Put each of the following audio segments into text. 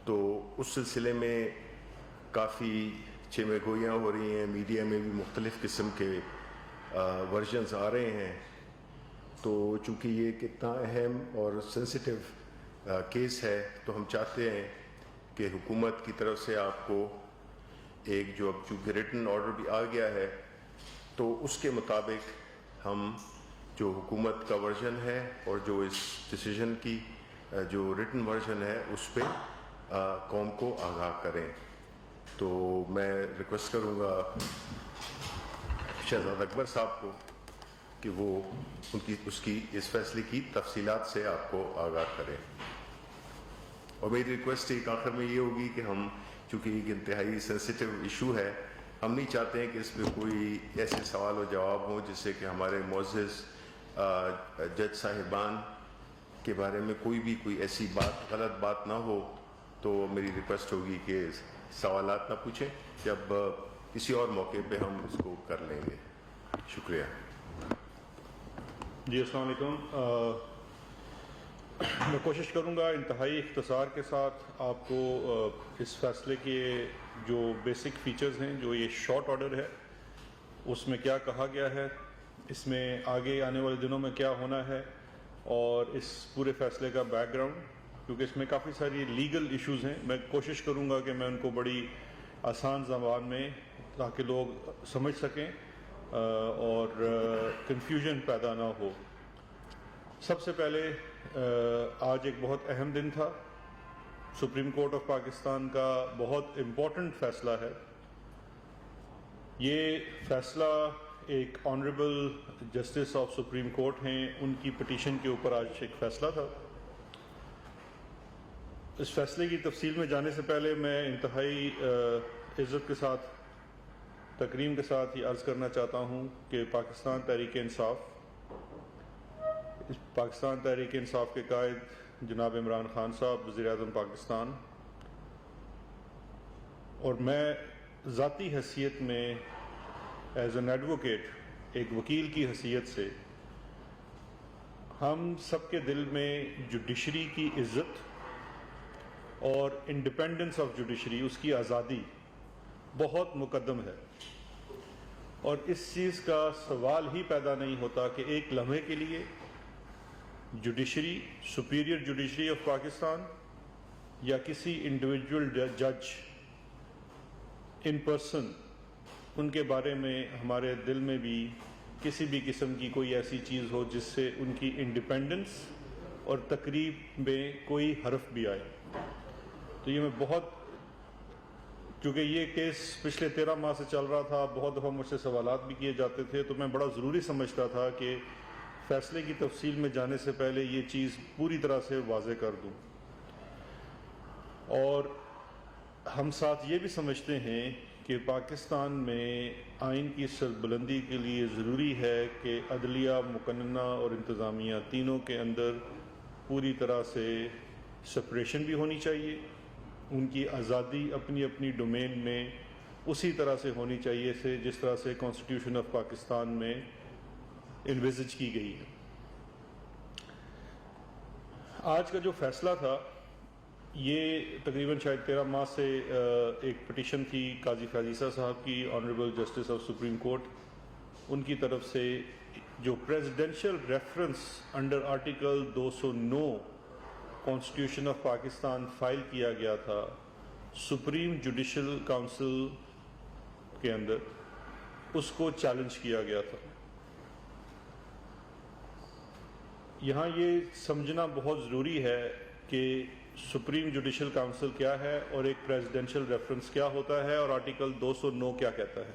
تو اس سلسلے میں کافی چیمے گوئیاں ہو رہی ہیں، میڈیا میں بھی مختلف قسم کے ورژنز آ رہے ہیں. تو چونکہ یہ کتنا اہم اور سینسٹیو کیس ہے تو ہم چاہتے ہیں کہ حکومت کی طرف سے آپ کو ایک جو اب چونکہ ریٹن آرڈر بھی آ گیا ہے تو اس کے مطابق ہم جو حکومت کا ورژن ہے اور جو اس ڈیسیژن کی جو ریٹن ورژن ہے اس پہ قوم کو آگاہ کریں. تو میں ریکویسٹ کروں گا شہزاد اکبر صاحب کو کہ وہ اس فیصلے کی تفصیلات سے آپ کو آگاہ کریں. اور میری ریکویسٹ ایک آخر میں یہ ہوگی کہ ہم چونکہ ایک انتہائی سینسٹیو ایشو ہے، ہم نہیں چاہتے ہیں کہ اس پہ کوئی ایسے سوال و جواب ہوں جس سے کہ ہمارے معزز جج صاحبان کے بارے میں کوئی ایسی غلط بات نہ ہو. تو میری ریکویسٹ ہوگی کہ سوالات نہ پوچھیں، جب کسی اور موقع پہ ہم اس کو کر لیں گے. شکریہ. جی السلام علیکم. میں کوشش کروں گا انتہائی اختصار کے ساتھ آپ کو اس فیصلے کے جو بیسک فیچرز ہیں، جو یہ شارٹ آرڈر ہے اس میں کیا کہا گیا ہے، اس میں آگے آنے والے دنوں میں کیا ہونا ہے، اور اس پورے فیصلے کا بیک گراؤنڈ، کیونکہ اس میں کافی ساری لیگل ایشوز ہیں. میں کوشش کروں گا کہ میں ان کو بڑی آسان زبان میں تاکہ لوگ سمجھ سکیں اور کنفیوژن پیدا نہ ہو. سب سے پہلے آج ایک بہت اہم دن تھا. سپریم کورٹ آف پاکستان کا بہت امپورٹنٹ فیصلہ ہے. یہ فیصلہ ایک honourable justice of supreme court ہیں، ان کی پٹیشن کے اوپر آج ایک فیصلہ تھا. اس فیصلے کی تفصیل میں جانے سے پہلے میں انتہائی عزت کے ساتھ، تکریم کے ساتھ یہ عرض کرنا چاہتا ہوں کہ پاکستان تحریک انصاف کے قائد جناب عمران خان صاحب، وزیر اعظم پاکستان، اور میں ذاتی حیثیت میں ایز این ایڈوکیٹ، ایک وکیل کی حیثیت سے، ہم سب کے دل میں جوڈیشری کی عزت اور انڈیپینڈنس آف جوڈیشری، اس کی آزادی بہت مقدم ہے. اور اس چیز کا سوال ہی پیدا نہیں ہوتا کہ ایک لمحے کے لیے judiciary, superior judiciary of Pakistan یا کسی انڈیویجول جج ان پرسن، ان کے بارے میں ہمارے دل میں بھی کسی بھی قسم کی کوئی ایسی چیز ہو جس سے ان کی انڈیپینڈنس اور تقریب میں کوئی حرف بھی آئے. تو یہ میں بہت، کیونکہ یہ کیس پچھلے 13 ماہ سے چل رہا تھا، بہت دفعہ مجھ سے سوالات بھی کیے جاتے تھے، تو میں بڑا ضروری سمجھتا تھا کہ فیصلے کی تفصیل میں جانے سے پہلے یہ چیز پوری طرح سے واضح کر دوں. اور ہم ساتھ یہ بھی سمجھتے ہیں کہ پاکستان میں آئین کی سربلندی کے لیے ضروری ہے کہ عدلیہ، مقننہ اور انتظامیہ تینوں کے اندر پوری طرح سے سپریشن بھی ہونی چاہیے. ان کی آزادی اپنی اپنی ڈومین میں اسی طرح سے ہونی چاہیے جس طرح سے کانسٹیٹیوشن آف پاکستان میں انویزج کی گئی ہے. آج کا جو فیصلہ تھا یہ تقریباً شاید 13 ماہ سے ایک پٹیشن تھی قاضی فیضیسہ صاحب کی، honourable justice of supreme court, ان کی طرف سے جو presidential reference under article 209 constitution of Pakistan file کیا گیا تھا سپریم جوڈیشل کونسل کے اندر، اس کو چیلنج کیا گیا تھا. یہاں یہ سمجھنا بہت ضروری ہے کہ سپریم جوڈیشل کونسل کیا ہے اور ایک پریزیڈنشل ریفرنس کیا ہوتا ہے اور آرٹیکل 209 کیا کہتا ہے.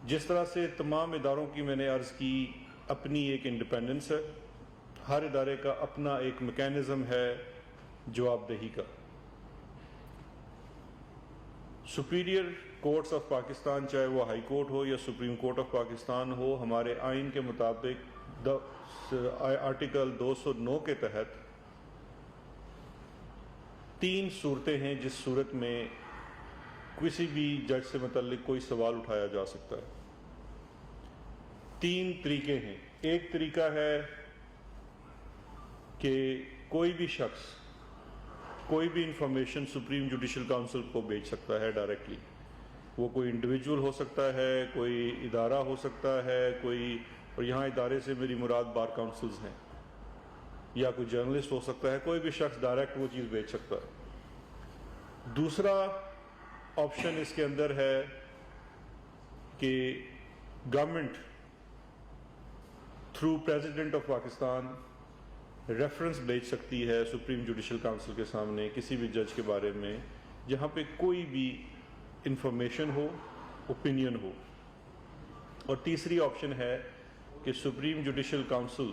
جس طرح سے تمام اداروں کی میں نے عرض کی اپنی ایک انڈیپینڈنس ہے، ہر ادارے کا اپنا ایک میکینزم ہے جواب دہی کا. سپیریئر کورٹس آف پاکستان، چاہے وہ ہائی کورٹ ہو یا سپریم کورٹ آف پاکستان ہو، ہمارے آئین کے مطابق آرٹیکل 209 کے تحت 3 صورتیں ہیں جس صورت میں کسی بھی جج سے متعلق کوئی سوال اٹھایا جا سکتا ہے. 3 طریقے ہیں. ایک طریقہ ہے کہ کوئی بھی شخص کوئی بھی انفارمیشن سپریم جوڈیشل کاؤنسل کو بھیج سکتا ہے ڈائریکٹلی. وہ کوئی انڈیویجول ہو سکتا ہے, کوئی ادارہ ہو سکتا ہے, کوئی, اور یہاں ادارے سے میری مراد بار کاؤنسلز ہیں, یا کوئی جرنلسٹ ہو سکتا ہے, کوئی بھی شخص ڈائریکٹ وہ چیز بھیج سکتا ہے. دوسرا آپشن اس کے اندر ہے کہ government through president of Pakistan reference بھیج سکتی ہے سپریم جوڈیشل کاؤنسل کے سامنے کسی بھی جج کے بارے میں جہاں پہ کوئی بھی انفارمیشن ہو, اوپینین ہو. اور تیسری آپشن ہے کہ سپریم جوڈیشل کاؤنسل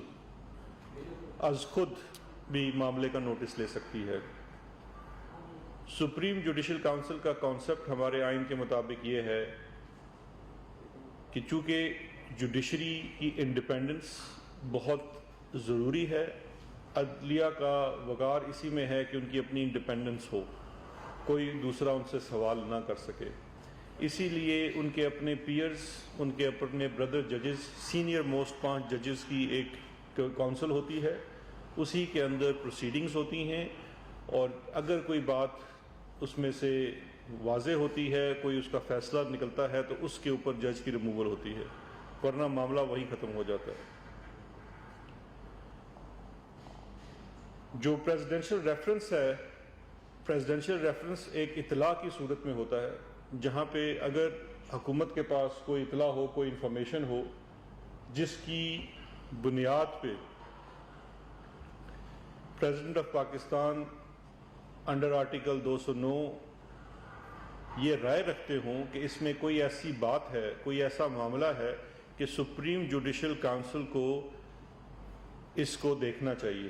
از خود بھی معاملے کا نوٹس لے سکتی ہے. سپریم جوڈیشل کاؤنسل کا کانسیپٹ ہمارے آئین کے مطابق یہ ہے کہ چونکہ جوڈیشری کی انڈیپینڈنس بہت ضروری ہے, عدلیہ کا وقار اسی میں ہے کہ ان کی اپنی انڈیپینڈنس ہو, کوئی دوسرا ان سے سوال نہ کر سکے. اسی لیے ان کے اپنے پیئرز, ان کے اپنے بردر ججز, سینئر موسٹ 5 ججز کی ایک کونسل ہوتی ہے, اسی کے اندر پروسیڈنگز ہوتی ہیں, اور اگر کوئی بات اس میں سے واضح ہوتی ہے, کوئی اس کا فیصلہ نکلتا ہے, تو اس کے اوپر جج کی ریموول ہوتی ہے, ورنہ معاملہ وہی ختم ہو جاتا ہے. جو پریزیڈنشل ریفرنس ہے, پریزیڈنشل ریفرنس ایک اطلاع کی صورت میں ہوتا ہے, جہاں پہ اگر حکومت کے پاس کوئی اطلاع ہو, کوئی انفارمیشن ہو, جس کی بنیاد پہ president of Pakistan under article 209 یہ رائے رکھتے ہوں کہ اس میں کوئی ایسی بات ہے, کوئی ایسا معاملہ ہے کہ سپریم جوڈیشل کاؤنسل کو اس کو دیکھنا چاہیے.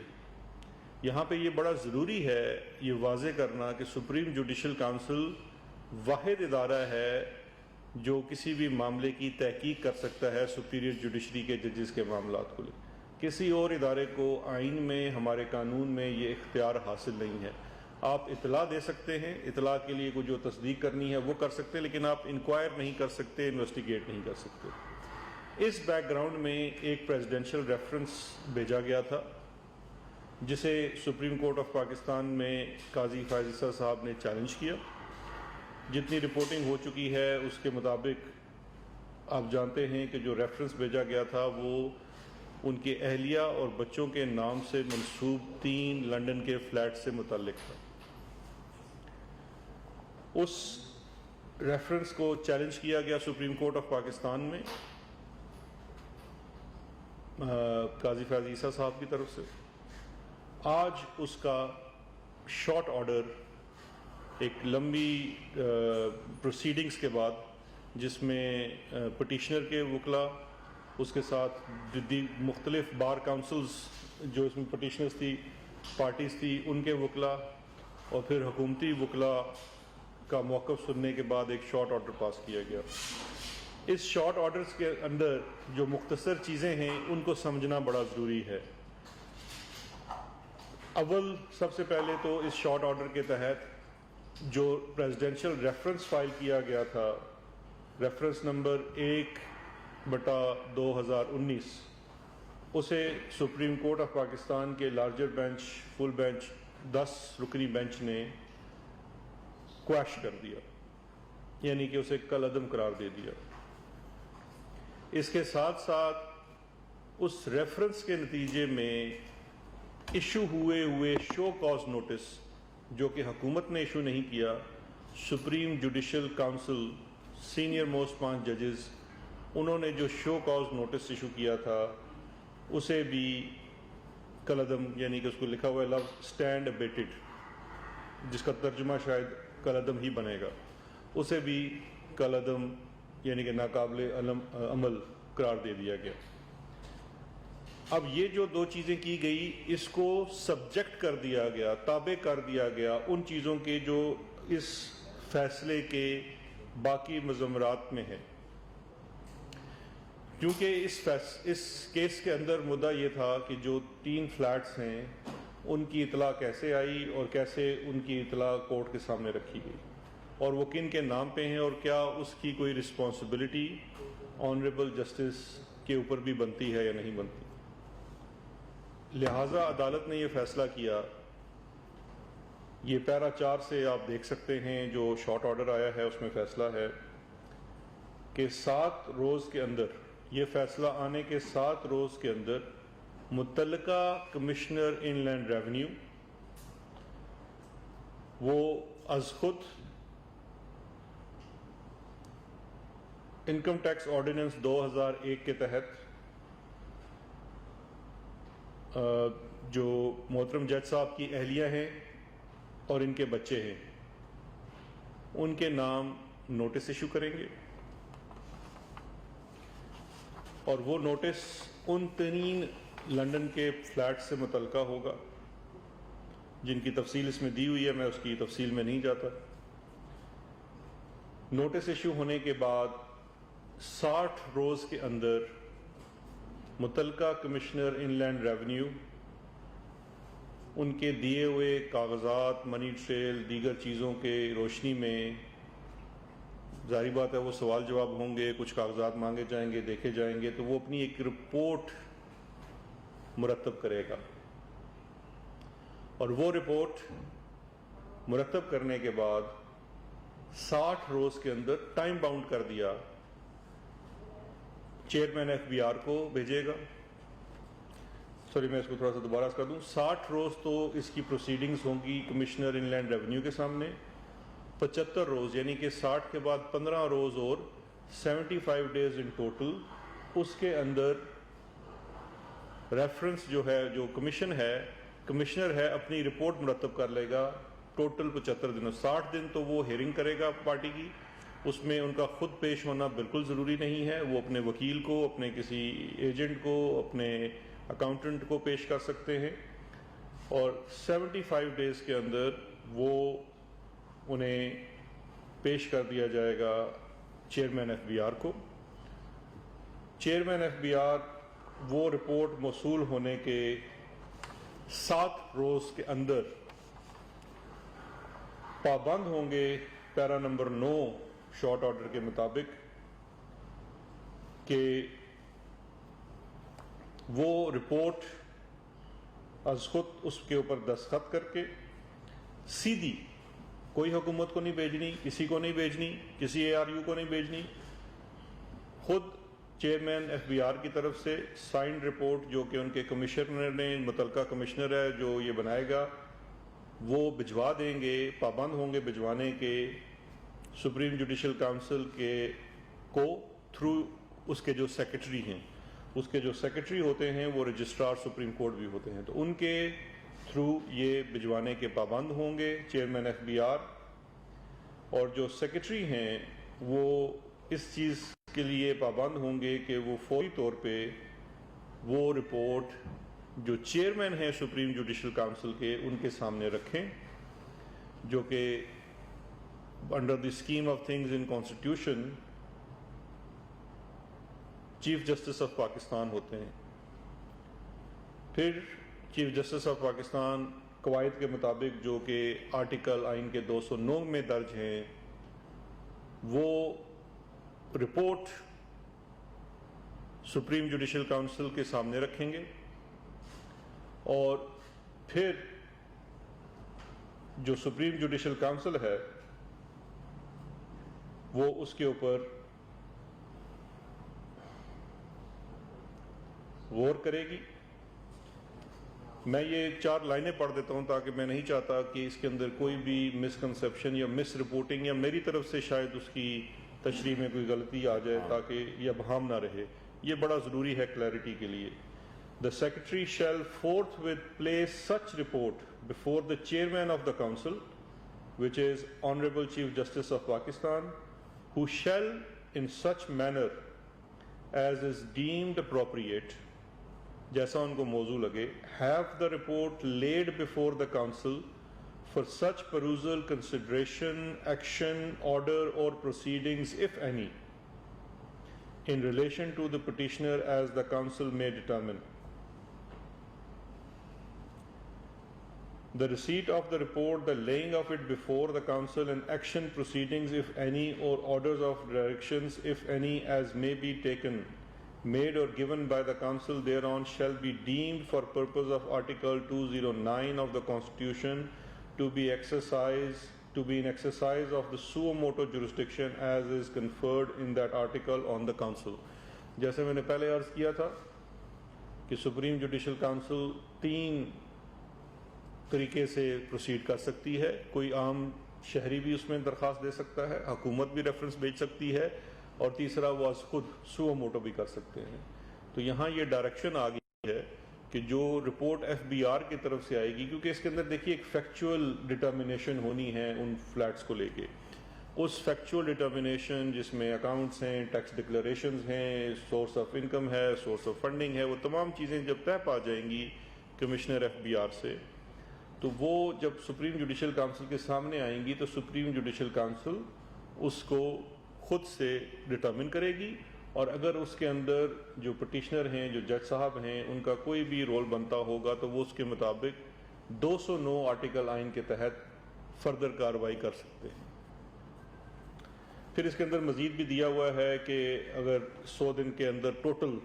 یہاں پہ یہ بڑا ضروری ہے یہ واضح کرنا کہ سپریم جوڈیشل کاؤنسل واحد ادارہ ہے جو کسی بھی معاملے کی تحقیق کر سکتا ہے سپیریئر جوڈیشری کے ججز کے معاملات کو لے. کسی اور ادارے کو آئین میں, ہمارے قانون میں یہ اختیار حاصل نہیں ہے. آپ اطلاع دے سکتے ہیں, اطلاع کے لیے کوئی جو تصدیق کرنی ہے وہ کر سکتے ہیں, لیکن آپ انکوائر نہیں کر سکتے, انویسٹیگیٹ نہیں کر سکتے. اس بیک گراؤنڈ میں ایک پریزیڈنشل ریفرنس بھیجا گیا تھا جسے سپریم کورٹ آف پاکستان میں قاضی فائز عیسیٰ صاحب نے چیلنج کیا. جتنی رپورٹنگ ہو چکی ہے اس کے مطابق آپ جانتے ہیں کہ جو ریفرنس بھیجا گیا تھا وہ ان کے اہلیہ اور بچوں کے نام سے منسوب 3 لندن کے فلیٹ سے متعلق تھا. اس ریفرنس کو چیلنج کیا گیا سپریم کورٹ آف پاکستان میں قاضی فائز عیسیٰ صاحب کی طرف سے. آج اس کا شارٹ آرڈر ایک لمبی پروسیڈنگز کے بعد, جس میں پٹیشنر کے وکلاء, اس کے ساتھ مختلف بار کاؤنسلز جو اس میں پٹیشنرز تھی, پارٹیز تھی, ان کے وکلاء, اور پھر حکومتی وکلاء کا موقف سننے کے بعد ایک شارٹ آرڈر پاس کیا گیا. اس شارٹ آرڈرز کے اندر جو مختصر چیزیں ہیں ان کو سمجھنا بڑا ضروری ہے. اول سب سے پہلے تو اس شارٹ آرڈر کے تحت جو پریزیڈنشل ریفرنس فائل کیا گیا تھا, ریفرنس نمبر 1/2019, اسے سپریم کورٹ آف پاکستان کے لارجر بینچ, فل بینچ, 10 رکنی بینچ نے کویش کر دیا, یعنی کہ اسے کل عدم قرار دے دیا. اس کے ساتھ ساتھ اس ریفرنس کے نتیجے میں ایشو ہوئے شو کاز نوٹس, جو کہ حکومت نے ایشو نہیں کیا, supreme judicial council senior most 5 ججز, انہوں نے جو شو کاز نوٹس ایشو کیا تھا اسے بھی کل عدم, یعنی کہ اس کو لکھا ہوا ہے لفظ اسٹینڈ ابیٹڈ, جس کا ترجمہ شاید کل عدم ہی بنے گا, اسے بھی کل عدم یعنی کہ ناقابل عمل قرار دے دیا گیا. اب یہ جو 2 چیزیں کی گئی, اس کو سبجیکٹ کر دیا گیا, تابع کر دیا گیا ان چیزوں کے جو اس فیصلے کے باقی مضمرات میں ہیں. کیونکہ اس کیس کے اندر مدعا یہ تھا کہ جو 3 فلیٹس ہیں ان کی اطلاع کیسے آئی اور کیسے ان کی اطلاع کورٹ کے سامنے رکھی گئی, اور وہ کن کے نام پہ ہیں, اور کیا اس کی کوئی رسپانسبلٹی آنریبل جسٹس کے اوپر بھی بنتی ہے یا نہیں بنتی. لہٰذا عدالت نے یہ فیصلہ کیا یہ پیرا 4 سے آپ دیکھ سکتے ہیں جو شارٹ آرڈر آیا ہے اس میں فیصلہ ہے کہ 7 روز کے اندر، یہ فیصلہ آنے کے 7 روز کے اندر متعلقہ کمشنر ان لینڈ ریونیو وہ از خود انکم ٹیکس آرڈیننس 2001 کے تحت جو محترم جج صاحب کی اہلیہ ہیں اور ان کے بچے ہیں ان کے نام نوٹس ایشو کریں گے، اور وہ نوٹس ان ترین لنڈن کے فلیٹ سے متعلقہ ہوگا جن کی تفصیل اس میں دی ہوئی ہے، میں اس کی تفصیل میں نہیں جاتا۔ نوٹس ایشو ہونے کے بعد 60 روز کے اندر متعلقہ کمشنر ان لینڈ ریونیو ان کے دیے ہوئے کاغذات، منی ٹریل، دیگر چیزوں کے روشنی میں ظاہری بات ہے وہ سوال جواب ہوں گے، کچھ کاغذات مانگے جائیں گے، دیکھے جائیں گے، تو وہ اپنی ایک رپورٹ مرتب کرے گا، اور وہ رپورٹ مرتب کرنے کے بعد 60 روز کے اندر ٹائم باؤنڈ کر دیا چیئرمین ایف بی آر کو بھیجے گا۔ سوری میں اس کو تھوڑا سا دوبارہ کر دوں، 60 روز تو اس کی پروسیڈنگز ہوں گی کمشنر ان لینڈ ریونیو کے سامنے، 75 روز یعنی کہ 60 کے بعد 15 روز اور 75 ڈیز ان ٹوٹل اس کے اندر ریفرنس جو ہے، جو کمشنر ہے اپنی رپورٹ مرتب کر لے گا ٹوٹل 75 دنوں۔ 60 دن تو وہ ہیئرنگ کرے گا پارٹی کی، اس میں ان کا خود پیش ہونا بالکل ضروری نہیں ہے، وہ اپنے وکیل کو، اپنے کسی ایجنٹ کو، اپنے اکاؤنٹنٹ کو پیش کر سکتے ہیں، اور 75 ڈیز کے اندر وہ انہیں پیش کر دیا جائے گا چیئرمین ایف بی آر کو۔ چیئرمین ایف بی آر وہ رپورٹ موصول ہونے کے 7 روز کے اندر پابند ہوں گے پیرا نمبر 9 شارٹ آرڈر کے مطابق کہ وہ رپورٹ از خود اس کے اوپر دستخط کر کے سیدھی، کوئی حکومت کو نہیں بھیجنی، کسی کو نہیں بھیجنی، کسی اے آر یو کو نہیں بھیجنی، خود چیئرمین ایف بی آر کی طرف سے سائنڈ رپورٹ جو کہ ان کے کمشنر نے، متعلقہ کمشنر ہے جو یہ بنائے گا، وہ بھجوا دیں گے، پابند ہوں گے بھجوانے کے سپریم جوڈیشل کونسل کو تھرو اس کے جو سیکرٹری ہیں، اس کے جو سیکرٹری ہوتے ہیں وہ رجسٹرار سپریم کورٹ بھی ہوتے ہیں، تو ان کے تھرو یہ بھجوانے کے پابند ہوں گے چیئرمین ایف بی آر، اور جو سیکرٹری ہیں وہ اس چیز کے لیے پابند ہوں گے کہ وہ فوری طور پہ وہ رپورٹ جو چیئرمین ہیں سپریم جوڈیشل کونسل کے ان کے سامنے رکھیں، جو کہ under the scheme of things in constitution chief justice of Pakistan ہوتے ہیں۔ پھر چیف جسٹس آف پاکستان قواعد کے مطابق جو کہ آرٹیکل آئین کے 209 میں درج ہیں، وہ رپورٹ سپریم جوڈیشل کونسل کے سامنے رکھیں گے، اور پھر جو سپریم جوڈیشل کونسل ہے وہ اس کے اوپر غور کرے گی۔ میں یہ 4 لائنیں پڑھ دیتا ہوں تاکہ میں نہیں چاہتا کہ اس کے اندر کوئی بھی مسکنسیپشن یا مس رپورٹنگ یا میری طرف سے شاید اس کی تشریح میں کوئی غلطی آ جائے تاکہ یہ ابہام نہ رہے، یہ بڑا ضروری ہے کلیئرٹی کے لیے۔ The Secretary shall forthwith place such report before the Chairman of the Council, which is Honorable Chief Justice of Pakistan, who shall in such manner as is deemed appropriate, جیسا ان کو موزوں لگے، have the report laid before the Council for such perusal, consideration, action, order or proceedings, if any, in relation to the petitioner as the Council may determine. The receipt of the report, the laying of it before the Council, and action proceedings, if any, or orders of directions, if any, as may be taken, made or given by the Council thereon, shall be deemed for purpose of Article 209 of the Constitution to be in exercise of the suo motu jurisdiction as is conferred in that article on the council. جیسے میں نے پہلے عرض کیا تھا کہ supreme judicial council 3 طریقے سے پروسیڈ کر سکتی ہے. کوئی عام شہری بھی اس میں درخواست دے سکتا ہے, حکومت بھی ریفرنس بھیج سکتی ہے, اور تیسرا وہ خود سو موٹو بھی کر سکتے ہیں. تو یہاں یہ ڈائریکشن آ گئی ہے کہ جو رپورٹ ایف بی آر کی طرف سے آئے گی, کیونکہ اس کے اندر دیکھیے ایک فیکچول ڈٹرمنیشن ہونی ہے ان فلیٹس کو لے کے. اس فیکچول ڈٹرمنیشن جس میں اکاؤنٹس ہیں, ٹیکس ڈکلریشنز ہیں, سورس آف انکم ہے, سورس آف فنڈنگ ہے, وہ تمام چیزیں جب طے پا جائیں گی کمشنر ایف بی آر سے, تو وہ جب سپریم جوڈیشل کاؤنسل کے سامنے آئیں گی تو سپریم جوڈیشل کاؤنسل اس کو خود سے ڈٹرمن کرے گی. اور اگر اس کے اندر جو پٹیشنر ہیں, جو جج صاحب ہیں, ان کا کوئی بھی رول بنتا ہوگا تو وہ اس کے مطابق 209 آرٹیکل آئین کے تحت فردر کارروائی کر سکتے ہیں. پھر اس کے اندر مزید بھی دیا ہوا ہے کہ اگر 100 دن کے اندر ٹوٹل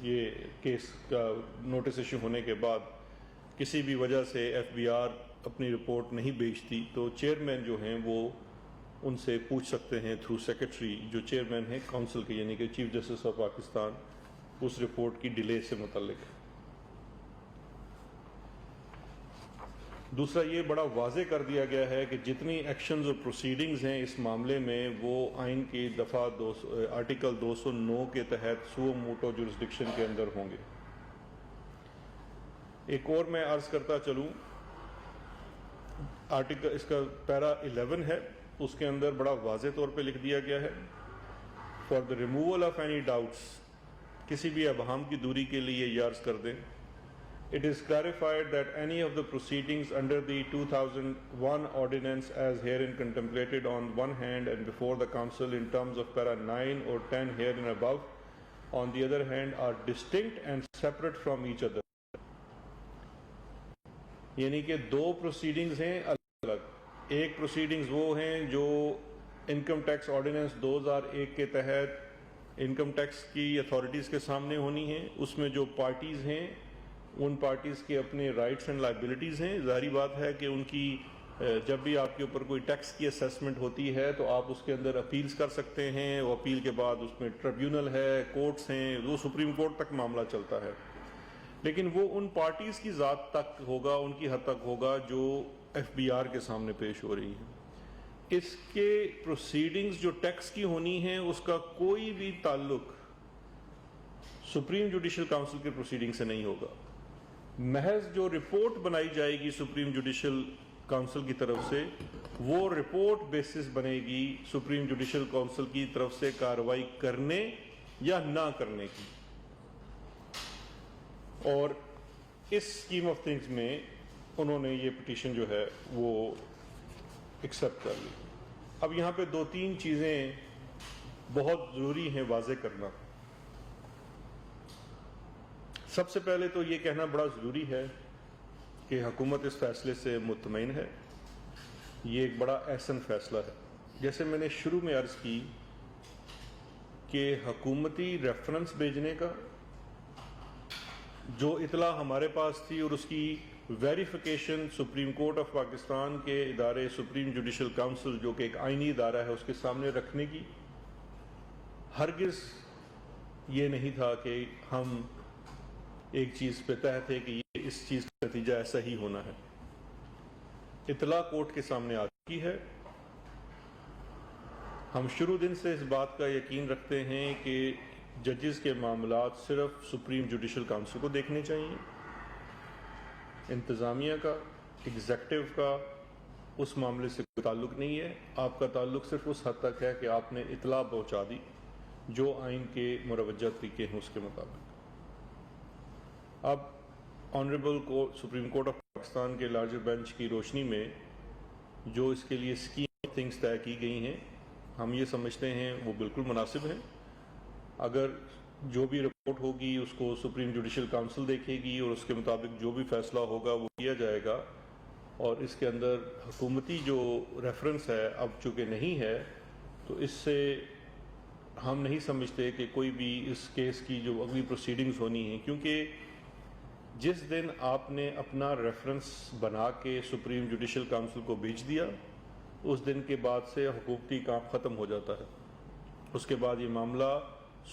یہ کیس کا نوٹس ایشو ہونے کے بعد کسی بھی وجہ سے ایف بی آر اپنی رپورٹ نہیں بھیجتی تو چیئرمین جو ہیں وہ ان سے پوچھ سکتے ہیں تھرو سیکرٹری, جو چیئرمین ہیں کونسل کے, یعنی کہ چیف جسٹس آف پاکستان, اس رپورٹ کی ڈیلے سے متعلق. دوسرا یہ بڑا واضح کر دیا گیا ہے کہ جتنی ایکشنز اور پروسیڈنگز ہیں اس معاملے میں وہ آئین کی دفعہ آرٹیکل 209 کے تحت سو موٹو جورسڈکشن کے اندر ہوں گے. ایک اور میں عرض کرتا چلوں, آرٹیکل اس کا پیرا 11 ہے, اس کے اندر بڑا واضح طور پہ لکھ دیا گیا ہے for the removal of any doubts, کسی بھی ابہام کی دوری کے لیے یہ عرض کر دیں. It is clarified that any of the proceedings under the 2001 ordinance as herein contemplated on one hand and before the council in terms of para 9 or 10 herein above on the other hand are distinct and separate from each other. یعنی کہ 2 proceedings ہیں الگ الگ. ایک proceedings وہ ہیں جو income tax ordinance 2001 کے تحت انکم ٹیکس کی اتھارٹیز کے سامنے ہونی ہیں. اس میں جو پارٹیز ہیں ان پارٹیز کے اپنے رائٹس اینڈ لائبلٹیز ہیں. ظاہری بات ہے کہ ان کی جب بھی آپ کے اوپر کوئی ٹیکس کی اسیسمنٹ ہوتی ہے تو آپ اس کے اندر اپیلز کر سکتے ہیں, وہ اپیل کے بعد اس میں ٹریبیونل ہے, کورٹس ہیں, وہ سپریم کورٹ تک معاملہ چلتا ہے. لیکن وہ ان پارٹیز کی ذات تک ہوگا, ان کی حد تک ہوگا جو ایف بی آر کے سامنے پیش ہو رہی ہیں. اس کے پروسیڈنگز جو ٹیکس کی ہونی ہیں اس کا کوئی بھی تعلق سپریم جوڈیشل کاؤنسل کے پروسیڈنگ سے نہیں ہوگا. محض جو رپورٹ بنائی جائے گی سپریم جوڈیشل کاؤنسل کی طرف سے, وہ رپورٹ بیسس بنے گی سپریم جوڈیشل کاؤنسل کی طرف سے کارروائی کرنے یا نہ کرنے کی. اور اس اسکیم آف تھنگز میں انہوں نے یہ پٹیشن جو ہے وہ ایکسیپٹ کر لی. اب یہاں پہ 2-3 چیزیں بہت ضروری ہیں واضح کرنا. سب سے پہلے تو یہ کہنا بڑا ضروری ہے کہ حکومت اس فیصلے سے مطمئن ہے. یہ ایک بڑا احسن فیصلہ ہے. جیسے میں نے شروع میں عرض کی کہ حکومتی ریفرنس بھیجنے کا جو اطلاع ہمارے پاس تھی اور اس کی verification supreme court of Pakistan کے ادارے سپریم جوڈیشل کاؤنسل جو کہ ایک آئینی ادارہ ہے اس کے سامنے رکھنے کی, ہرگز یہ نہیں تھا کہ ہم ایک چیز پہ طے تھے کہ یہ اس چیز کا نتیجہ ایسا ہی ہونا ہے. اطلاع کورٹ کے سامنے آ چکی ہے. ہم شروع دن سے اس بات کا یقین رکھتے ہیں کہ ججز کے معاملات صرف سپریم جوڈیشل کاؤنسل کو دیکھنے چاہیے. انتظامیہ کا, ایگزیکٹو کا اس معاملے سے کوئی تعلق نہیں ہے. آپ کا تعلق صرف اس حد تک ہے کہ آپ نے اطلاع پہنچا دی جو آئین کے مروجہ طریقے ہیں اس کے مطابق. اب honourable supreme court of Pakistan کے لارجر بینچ کی روشنی میں جو اس کے لیے اسکیم آف تھنگس طے کی گئی ہیں, ہم یہ سمجھتے ہیں وہ بالکل مناسب ہیں. اگر جو بھی رپورٹ ہوگی اس کو سپریم جوڈیشل کاؤنسل دیکھے گی اور اس کے مطابق جو بھی فیصلہ ہوگا وہ کیا جائے گا. اور اس کے اندر حکومتی جو ریفرنس ہے اب چونکہ نہیں ہے تو اس سے ہم نہیں سمجھتے کہ کوئی بھی اس کیس کی جو اگلی پروسیڈنگز ہونی ہیں, کیونکہ جس دن آپ نے اپنا ریفرنس بنا کے سپریم جوڈیشل کونسل کو بھیج دیا اس دن کے بعد سے حکومتی کام ختم ہو جاتا ہے. اس کے بعد یہ معاملہ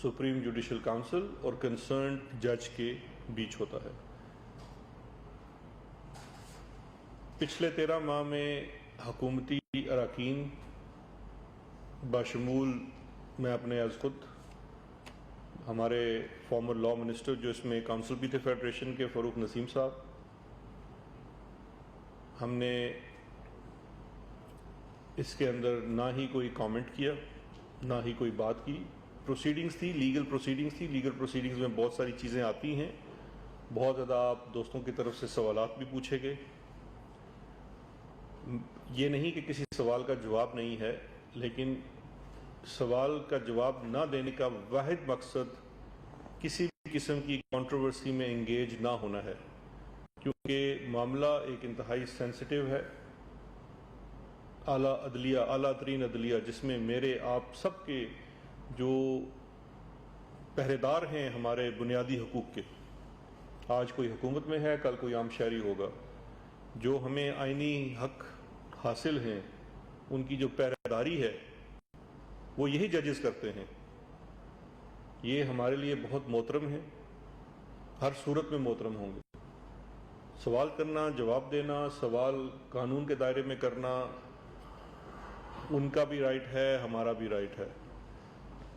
سپریم جوڈیشل کونسل اور کنسرنڈ جج کے بیچ ہوتا ہے. پچھلے 13 ماہ میں حکومتی اراکین بشمول میں اپنے از خود ہمارے فارمر لا منسٹر جو اس میں کونسل بھی تھے فیڈریشن کے فاروق نسیم صاحب, ہم نے اس کے اندر نہ ہی کوئی کامنٹ کیا نہ ہی کوئی بات کی. پروسیڈنگز تھی, لیگل پروسیڈنگز تھی. لیگل پروسیڈنگز میں بہت ساری چیزیں آتی ہیں, بہت زیادہ آپ دوستوں کی طرف سے سوالات بھی پوچھے گئے. یہ نہیں کہ کسی سوال کا جواب نہیں ہے, لیکن سوال کا جواب نہ دینے کا واحد مقصد کسی بھی قسم کی کنٹروورسی میں انگیج نہ ہونا ہے, کیونکہ معاملہ ایک انتہائی سینسٹیو ہے. اعلیٰ ترین عدلیہ جس میں میرے آپ سب کے جو پہرے دار ہیں ہمارے بنیادی حقوق کے, آج کوئی حکومت میں ہے کل کوئی عام شہری ہوگا, جو ہمیں آئینی حق حاصل ہیں ان کی جو پہرے داری ہے وہ یہی ججز کرتے ہیں. یہ ہمارے لیے بہت محترم ہیں, ہر صورت میں محترم ہوں گے. سوال کرنا, جواب دینا, سوال قانون کے دائرے میں کرنا ان کا بھی رائٹ ہے, ہمارا بھی رائٹ ہے.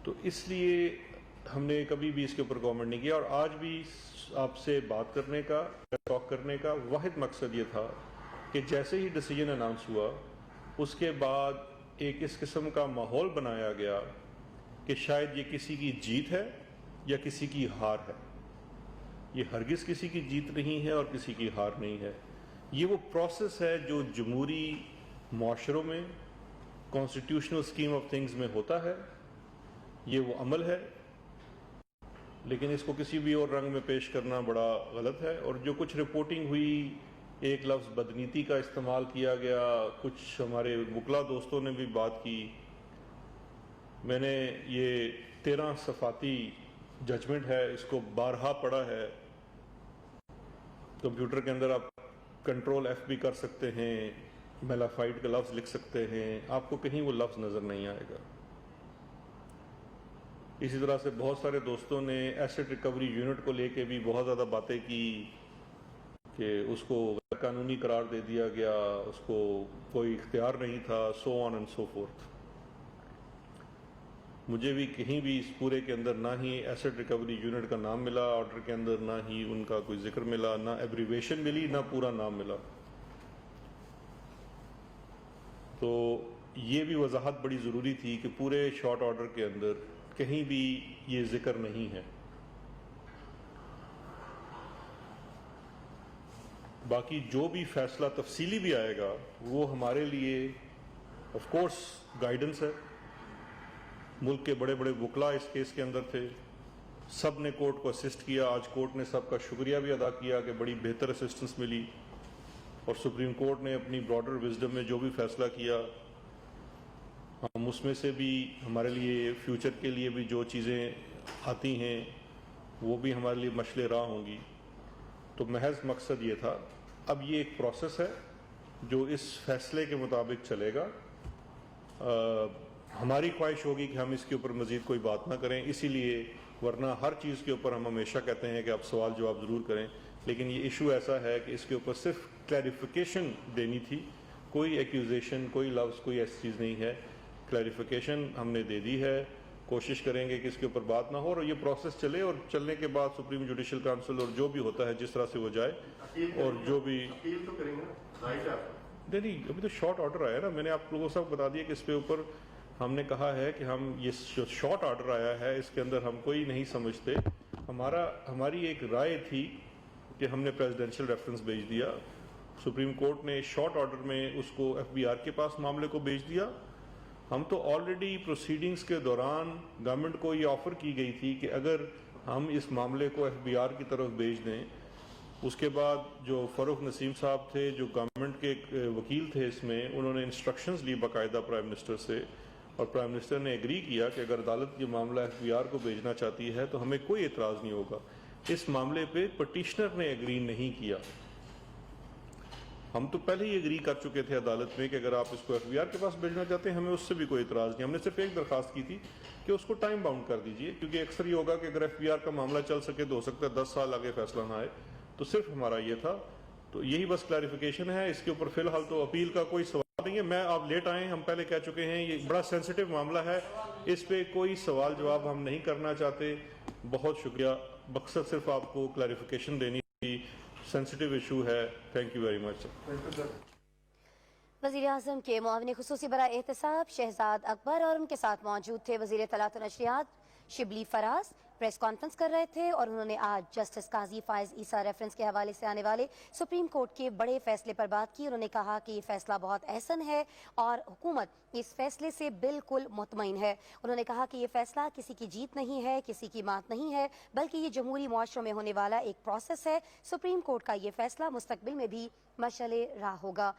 تو اس لیے ہم نے کبھی بھی اس کے اوپر کامنٹ نہیں کیا, اور آج بھی آپ سے بات کرنے کا, ٹاک کرنے کا واحد مقصد یہ تھا کہ جیسے ہی ڈیسیجن اناؤنس ہوا اس کے بعد ایک اس قسم کا ماحول بنایا گیا کہ شاید یہ کسی کی جیت ہے یا کسی کی ہار ہے. یہ ہرگز کسی کی جیت نہیں ہے اور کسی کی ہار نہیں ہے. یہ وہ پروسیس ہے جو جمہوری معاشروں میں کانسٹیٹیوشنل اسکیم آف تھنگز میں ہوتا ہے, یہ وہ عمل ہے. لیکن اس کو کسی بھی اور رنگ میں پیش کرنا بڑا غلط ہے. اور جو کچھ رپورٹنگ ہوئی, ایک لفظ بدنیتی کا استعمال کیا گیا, کچھ ہمارے وکلا دوستوں نے بھی بات کی. میں نے یہ 13 صفحاتی ججمنٹ ہے, اس کو بارہا پڑھا ہے. کمپیوٹر کے اندر آپ کنٹرول F بھی کر سکتے ہیں, میلافائڈ کا لفظ لکھ سکتے ہیں, آپ کو کہیں وہ لفظ نظر نہیں آئے گا. اسی طرح سے بہت سارے دوستوں نے ایسٹ ریکوری یونٹ کو لے کے بھی بہت زیادہ باتیں کی کہ اس کو غیر قانونی قرار دے دیا گیا, اس کو کوئی اختیار نہیں تھا, سو آن اینڈ سو فورتھ. مجھے بھی کہیں بھی اس پورے کے اندر نہ ہی ایسٹ ریکوری یونٹ کا نام ملا آرڈر کے اندر, نہ ہی ان کا کوئی ذکر ملا, نہ ایبریویشن ملی, نہ پورا نام ملا. تو یہ بھی وضاحت بڑی ضروری تھی کہ پورے شارٹ آرڈر کے اندر کہیں بھی یہ ذکر نہیں ہے. باقی جو بھی فیصلہ تفصیلی بھی آئے گا وہ ہمارے لیے آف کورس گائیڈنس ہے. ملک کے بڑے بڑے وکلا اس کیس کے اندر تھے, سب نے کورٹ کو اسسٹ کیا. آج کورٹ نے سب کا شکریہ بھی ادا کیا کہ بڑی بہتر اسسٹنس ملی, اور سپریم کورٹ نے اپنی براڈر وزڈم میں جو بھی فیصلہ کیا ہم اس میں سے بھی ہمارے لیے فیوچر کے لیے بھی جو چیزیں آتی ہیں وہ بھی ہمارے لیے مشعل راہ ہوں گی. تو محض مقصد یہ تھا. اب یہ ایک پروسیس ہے جو اس فیصلے کے مطابق چلے گا. ہماری خواہش ہوگی کہ ہم اس کے اوپر مزید کوئی بات نہ کریں, اسی لیے ورنہ ہر چیز کے اوپر ہم ہمیشہ کہتے ہیں کہ آپ سوال جواب ضرور کریں, لیکن یہ ایشو ایسا ہے کہ اس کے اوپر صرف کلیریفیکیشن دینی تھی, کوئی ایکیوزیشن, کوئی لفظ, کوئی ایسی چیز نہیں ہے. کلیریفیکیشن ہم نے دے دی ہے, کوشش کریں گے کہ اس کے اوپر بات نہ ہو اور یہ پروسیس چلے, اور چلنے کے بعد سپریم جوڈیشل کونسل اور جو بھی ہوتا ہے جس طرح سے وہ جائے, اور جو بھی نہیں, ابھی تو شارٹ آرڈر آیا نا, میں نے آپ لوگوں کو سب بتا دیا کہ اس پہ اوپر ہم نے کہا ہے کہ ہم یہ جو شارٹ آرڈر آیا ہے اس کے اندر ہم کوئی نہیں سمجھتے. ہماری ایک رائے تھی کہ ہم نے پریزیڈینشیل ریفرنس بھیج دیا, سپریم کورٹ نے شارٹ آرڈر میں اس کو FBR کے پاس معاملے کو بھیج دیا. ہم تو آلریڈی پروسیڈنگز کے دوران گورنمنٹ کو یہ آفر کی گئی تھی کہ اگر ہم اس معاملے کو FBR کی طرف بھیج دیں, اس کے بعد جو فاروق نسیم صاحب تھے جو گورنمنٹ کے وکیل تھے اس میں, انہوں نے انسٹرکشنز لی باقاعدہ پرائم منسٹر سے, اور پرائم منسٹر نے ایگری کیا کہ اگر عدالت یہ معاملہ FBR کو بھیجنا چاہتی ہے تو ہمیں کوئی اعتراض نہیں ہوگا. اس معاملے پہ پٹیشنر نے ایگری نہیں کیا. ہم تو پہلے ہی ایگری کر چکے تھے عدالت میں کہ اگر آپ اس کو ایف بی آر کے پاس بھیجنا چاہتے ہیں ہمیں اس سے بھی کوئی اعتراض نہیں. ہم نے صرف ایک درخواست کی تھی کہ اس کو ٹائم باؤنڈ کر دیجئے، کیونکہ اکثر یہ ہوگا کہ اگر ایف بی آر کا معاملہ چل سکے تو ہو سکتا ہے 10 سال آگے فیصلہ نہ آئے. تو صرف ہمارا یہ تھا، تو یہی بس کلیریفیکیشن ہے. اس کے اوپر فی الحال تو اپیل کا کوئی سوال نہیں ہے. میں آپ لیٹ آئے ہیں، ہم پہلے کہہ چکے ہیں یہ بڑا سینسیٹیو معاملہ ہے، اس پہ کوئی سوال جواب ہم نہیں کرنا چاہتے. بہت شکریہ، مقصد صرف آپ کو کلیریفیکیشن دینی تھی. سینسیٹیو ایشو ہے. Thank you very much. وزیر اعظم کے معاون خصوصی برائے احتساب شہزاد اکبر اور ان کے ساتھ موجود تھے وزیر اطلاعات و نشریات شبلی فراز. پریس کانفرنس کر رہے تھے اور انہوں نے آج جسٹس قاضی فائز عیسیٰ ریفرنس کے حوالے سے آنے والے سپریم کورٹ کے بڑے فیصلے پر بات کی. انہوں نے کہا کہ یہ فیصلہ بہت احسن ہے اور حکومت اس فیصلے سے بالکل مطمئن ہے. انہوں نے کہا کہ یہ فیصلہ کسی کی جیت نہیں ہے، کسی کی مات نہیں ہے، بلکہ یہ جمہوری معاشروں میں ہونے والا ایک پروسیس ہے. سپریم کورٹ کا یہ فیصلہ مستقبل میں بھی مشعل راہ ہوگا.